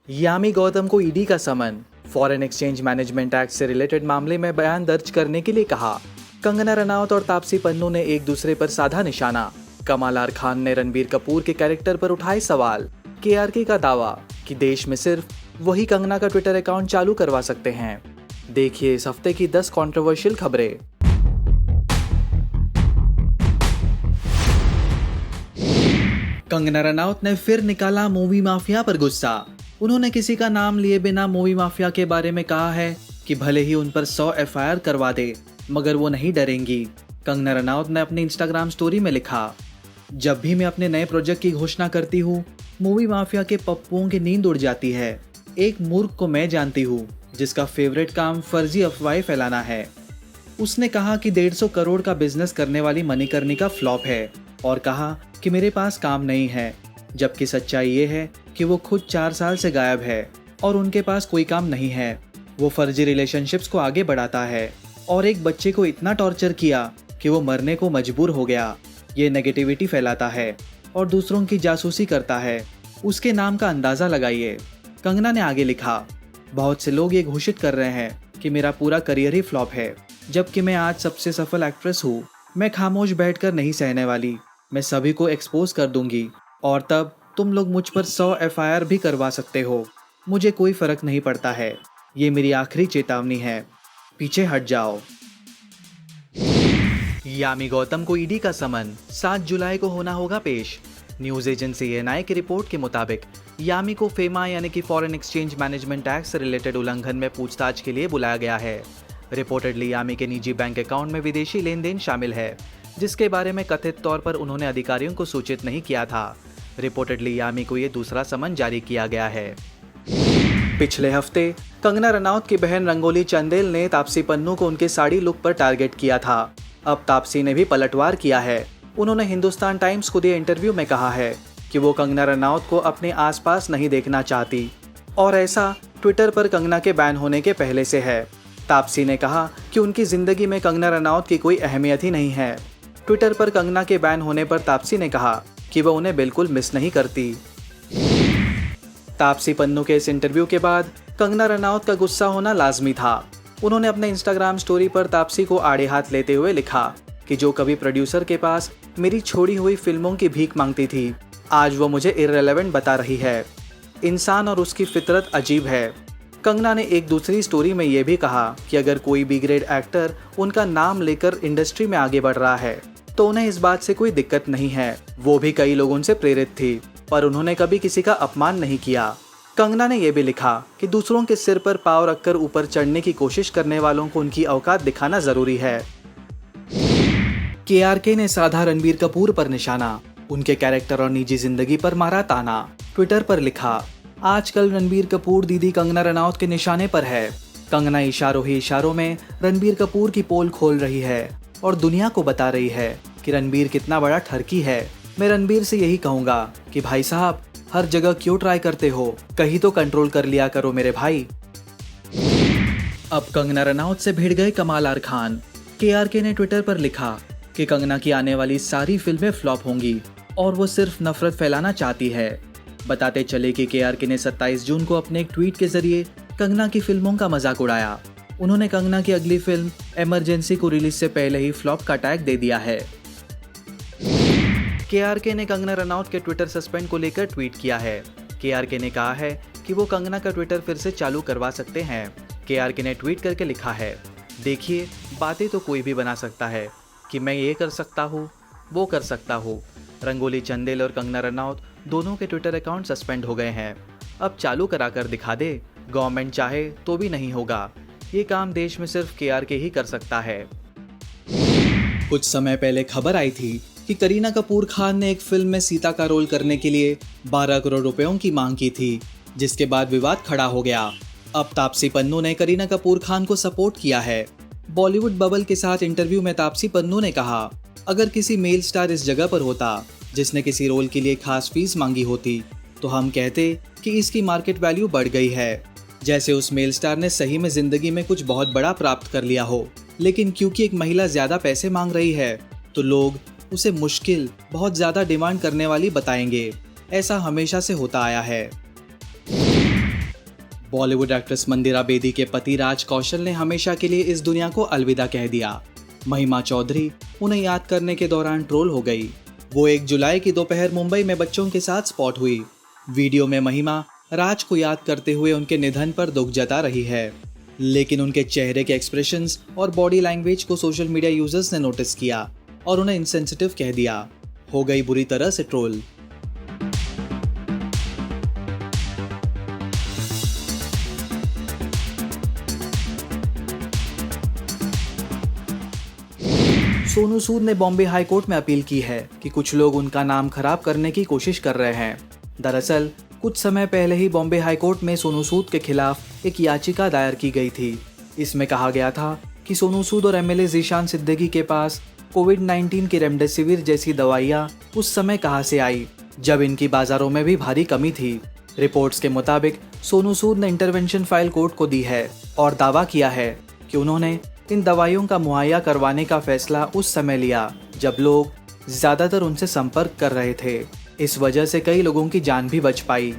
यामी गौतम को ईडी का समन। Foreign exchange management act से रिलेटेड मामले में बयान दर्ज करने के लिए कहा। कंगना रनौत और तापसी पन्नू ने एक दूसरे पर साधा निशाना। कमाल आर खान ने रणबीर कपूर के कैरेक्टर पर उठाए सवाल। केआरके का दावा कि देश में सिर्फ वही कंगना का ट्विटर अकाउंट चालू करवा सकते हैं। देखिए इस हफ्ते की 10 कंट्रोवर्शियल खबरें। कंगना रनौत ने फिर निकाला मूवी माफिया पर गुस्सा। उन्होंने किसी का नाम लिए बिना मूवी माफिया के बारे में कहा है कि भले ही उन पर 100 एफआईआर करवा दे मगर वो नहीं डरेंगी। कंगना रनौत ने अपनी इंस्टाग्राम स्टोरी में लिखा, जब भी मैं अपने नए प्रोजेक्ट की घोषणा करती हूँ मूवी माफिया के पप्पुओं की नींद उड़ जाती है। एक मूर्ख को मैं जानती हूँ जिसका फेवरेट काम फर्जी अफवाहें फैलाना है। उसने कहा कि 150 करोड़ का बिजनेस करने वाली मणिकर्णिका फ्लॉप है और कहा कि मेरे पास काम नहीं है, जबकि सच्चाई ये है कि वो खुद 4 साल से गायब है और उनके पास कोई काम नहीं है। वो फर्जी रिलेशनशिप्स को आगे बढ़ाता है और एक बच्चे को इतना टॉर्चर किया कि वो मरने को मजबूर हो गया। ये नेगेटिविटी फैलाता है और दूसरों की जासूसी करता है। उसके नाम का अंदाज़ा लगाइए। कंगना ने आगे लिखा, बहुत से लोग ये घोषित कर रहे हैं कि मेरा पूरा करियर ही फ्लॉप है, जबकि मैं आज सबसे सफल एक्ट्रेस हूँ। मैं खामोश बैठकर नहीं सहने वाली, मैं सभी को एक्सपोज कर दूंगी और तब तुम लोग मुझ पर 100 एफआईआर भी करवा सकते हो। मुझे कोई फर्क नहीं पड़ता है। ये मेरी आखिरी चेतावनी है, पीछे हट जाओ। यामी गौतम को ईडी का समन। 7 जुलाई को होना होगा पेश। न्यूज एजेंसी एएनआई की रिपोर्ट के मुताबिक यामी को फेमा यानी कि फॉरेन एक्सचेंज मैनेजमेंट एक्ट से रिलेटेड उल्लंघन में पूछताछ के लिए बुलाया गया है। रिपोर्टेडली यामी के निजी बैंक अकाउंट में विदेशी लेन देन शामिल है, जिसके बारे में कथित तौर पर उन्होंने अधिकारियों को सूचित नहीं किया था। रिपोर्टेडली यामी को ये दूसरा समन जारी किया गया है। पिछले हफ्ते कंगना रनौत की बहन रंगोली चंदेल ने तापसी पन्नू को उनके साड़ी लुक पर टारगेट किया था। अब तापसी ने भी पलटवार किया है। उन्होंने हिंदुस्तान टाइम्स को दिए इंटरव्यू में कहा है कि वो कंगना रनौत को अपने आसपास नहीं देखना चाहती और ऐसा ट्विटर पर कंगना के बैन होने के पहले से है। तापसी ने कहा कि उनकी जिंदगी में कंगना रनौत की कोई अहमियत ही नहीं है। ट्विटर पर कंगना के बैन होने पर तापसी ने कहा कि वह उन्हें बिल्कुल मिस नहीं करती। तापसी पन्नू के इस इंटरव्यू के बाद कंगना रनौत का गुस्सा होना लाजमी था। उन्होंने अपने इंस्टाग्राम स्टोरी पर तापसी को आड़े हाथ लेते हुए लिखा कि जो कभी प्रोड्यूसर के पास मेरी छोड़ी हुई फिल्मों की भीख मांगती थी, आज वो मुझे इररिलेवेंट बता रही है। इंसान और उसकी फितरत अजीब है। कंगना ने एक दूसरी स्टोरी में ये भी कहा कि अगर कोई बी ग्रेड एक्टर उनका नाम लेकर इंडस्ट्री में आगे बढ़ रहा है तो उन्हें इस बात से कोई दिक्कत नहीं है। वो भी कई लोगों से प्रेरित थी पर उन्होंने कभी किसी का अपमान नहीं किया। कंगना ने यह भी लिखा कि दूसरों के सिर पर पाँव रखकर ऊपर चढ़ने की कोशिश करने वालों को उनकी औकात दिखाना जरूरी है। केआरके ने साधा रणबीर कपूर पर निशाना। उनके कैरेक्टर और निजी जिंदगी पर मारा ताना। ट्विटर पर लिखा, आजकल रणबीर कपूर दीदी कंगना रनौत के निशाने पर है। कंगना इशारों ही इशारों में रणबीर कपूर की पोल खोल रही है और दुनिया को बता रही है कि रणबीर कितना बड़ा ठरकी है। मैं रणबीर से यही कहूंगा कि भाई साहब हर जगह क्यों ट्राई करते हो, कहीं तो कंट्रोल कर लिया करो मेरे भाई। अब कंगना रनौत से भिड़ गए कमाल आर खान। केआरके ने ट्विटर पर लिखा कि कंगना की आने वाली सारी फिल्में फ्लॉप होंगी और वो सिर्फ नफरत फैलाना चाहती है। बताते चले कि केआरके ने 27 जून को अपने एक ट्वीट के जरिए कंगना की फिल्मों का मजाक उड़ाया। उन्होंने कंगना की अगली फिल्म इमरजेंसी को रिलीज से पहले ही फ्लॉप का टैग दे दिया है। केआरके ने कंगना रनौत के ट्विटर सस्पेंड को लेकर ट्वीट किया है। केआरके ने कहा है कि वो कंगना का ट्विटर फिर से चालू करवा सकते हैं। केआरके ने ट्वीट करके लिखा है, देखिए बातें तो कोई भी बना सकता है कि मैं ये कर सकता हूँ, वो कर सकता हूँ। रंगोली चंदेल और कंगना रनौत दोनों के ट्विटर अकाउंट सस्पेंड हो गए हैं। अब चालू कराकर दिखा दे, गवर्नमेंट चाहे तो भी नहीं होगा। ये काम देश में सिर्फ केआरके ही कर सकता है। कुछ समय पहले खबर आई थी कि करीना कपूर खान ने एक फिल्म में सीता का रोल करने के लिए 12 करोड़ रुपयों की मांग की थी, जिसके बाद विवाद खड़ा हो गया। अब तापसी पन्नू ने करीना कपूर खान को सपोर्ट किया है। बॉलीवुड बबल के साथ इंटरव्यू में तापसी पन्नू ने कहा, अगर किसी मेल स्टार इस जगह पर होता जिसने किसी रोल के लिए खास फीस मांगी होती तो हम कहते कि इसकी मार्केट वैल्यू बढ़ गई है, जैसे उस मेल स्टार ने सही में जिंदगी में कुछ बहुत बड़ा प्राप्त कर लिया हो। लेकिन क्योंकि एक महिला ज्यादा पैसे मांग रही है तो लोग उसे मुश्किल, बहुत ज्यादा डिमांड करने वाली बताएंगे। ऐसा हमेशा से होता आया है। बॉलीवुड एक्ट्रेस मंदिरा बेदी के पति राज कौशल ने हमेशा के लिए इस दुनिया को अलविदा कह दिया। महिमा चौधरी उन्हें याद करने के दौरान ट्रोल हो गई। वो 1 जुलाई की दोपहर मुंबई में बच्चों के साथ स्पॉट हुई। वीडियो में महिमा राज को याद करते हुए उनके निधन पर दुख जता रही है, लेकिन उनके चेहरे के एक्सप्रेशंस और बॉडी लैंग्वेज को सोशल मीडिया यूजर्स ने नोटिस किया और उन्हें इनसेंसिटिव कह दिया। हो गई बुरी तरह से ट्रोल। सोनू सूद ने बॉम्बे हाई कोर्ट में अपील की है कि कुछ लोग उनका नाम खराब करने की कोशिश कर रहे हैं। दरअसल कुछ समय पहले ही बॉम्बे हाई कोर्ट में सोनू सूद के खिलाफ एक याचिका दायर की गई थी। इसमें कहा गया था कि सोनू सूद और एमएलए ज़ीशान सिद्दीकी के पास कोविड-19 की रेमडेसिविर जैसी दवाइयाँ उस समय कहाँ से आई जब इनकी बाजारों में भी भारी कमी थी। रिपोर्ट्स के मुताबिक सोनू सूद ने इंटरवेंशन फाइल कोर्ट को दी है और दावा किया है कि उन्होंने इन दवाइयों का मुहैया करवाने का फैसला उस समय लिया जब लोग ज़्यादातर उनसे संपर्क कर रहे थे। इस वजह से कई लोगों की जान भी बच पाई।